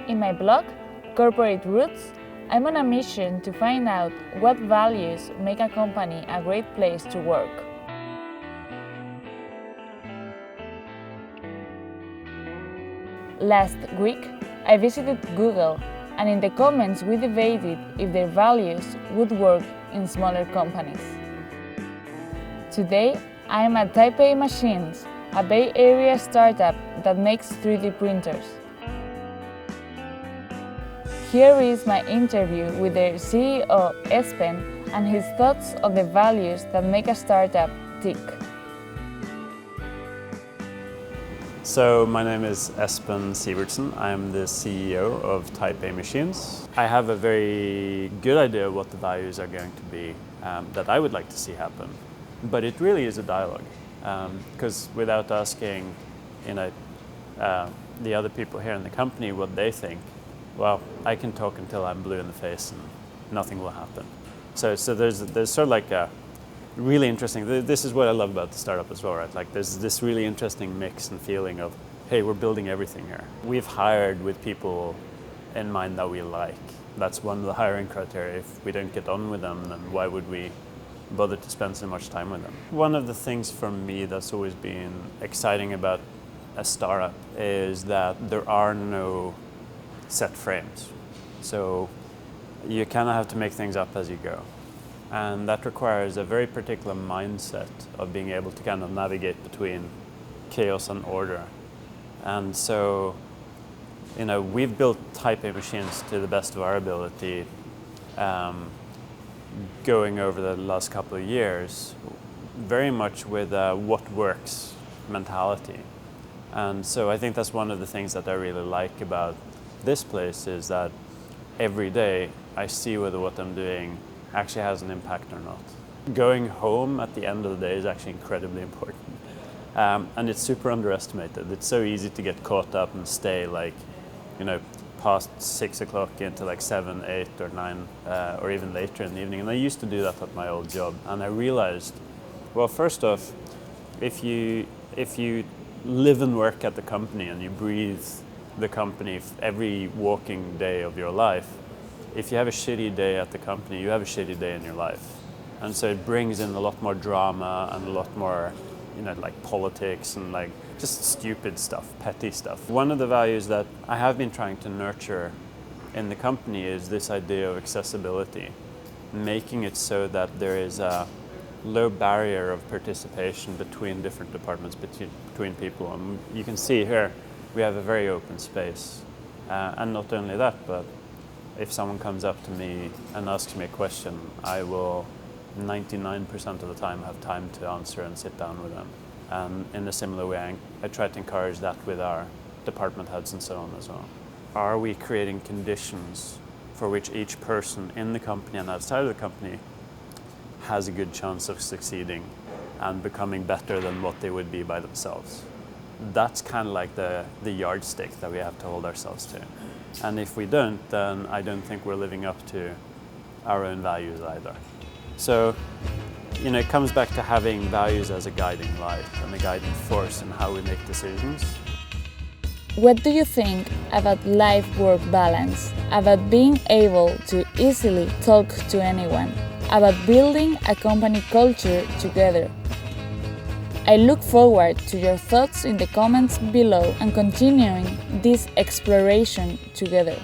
In my blog, Corporate Roots, I'm on a mission to find out what values make a company a great place to work. Last week, I visited Google, and in the comments we debated if their values would work in smaller companies. Today, I am at Type A Machines, a Bay Area startup that makes 3D printers. Here is my interview with their CEO, Espen, and his thoughts on the values that make a startup tick. So my name is Espen Sivertsen. I'm the CEO of Type A Machines. I have a very good idea of what the values are going to be that I would like to see happen. But it really is a dialogue, because without asking the other people here in the company what they think, well, I can talk until I'm blue in the face and nothing will happen. So there's sort of like a really interesting, this is what I love about the startup as well, right? Like there's this really interesting mix and feeling of, hey, we're building everything here. We've hired with people in mind that we like. That's one of the hiring criteria. If we don't get on with them, then why would we bother to spend so much time with them? One of the things for me that's always been exciting about a startup is that there are no set frames. So you kind of have to make things up as you go. And that requires a very particular mindset of being able to kind of navigate between chaos and order. And so, we've built Type A Machines to the best of our ability, going over the last couple of years, very much with a what works mentality. And so I think that's one of the things that I really like about this place is that every day I see whether what I'm doing actually has an impact or not. Going home at the end of the day is actually incredibly important. And it's super underestimated. It's so easy to get caught up and stay past 6 o'clock into 7, 8 or 9 or even later in the evening. And I used to do that at my old job. And I realized, well, first off, if you live and work at the company and you breathe the company every walking day of your life, if you have a shitty day at the company, you have a shitty day in your life. And so it brings in a lot more drama and a lot more, politics and just stupid stuff, petty stuff. One of the values that I have been trying to nurture in the company is this idea of accessibility, making it so that there is a low barrier of participation between different departments, between people. And you can see here, we have a very open space. And not only that, but if someone comes up to me and asks me a question, I will 99% of the time have time to answer and sit down with them. And in a similar way, I try to encourage that with our department heads and so on as well. Are we creating conditions for which each person in the company and outside of the company has a good chance of succeeding and becoming better than what they would be by themselves? That's kind of like the yardstick that we have to hold ourselves to. And if we don't, then I don't think we're living up to our own values either. So, it comes back to having values as a guiding light and a guiding force in how we make decisions. What do you think about life-work balance, about being able to easily talk to anyone, about building a company culture together? I look forward to your thoughts in the comments below and continuing this exploration together.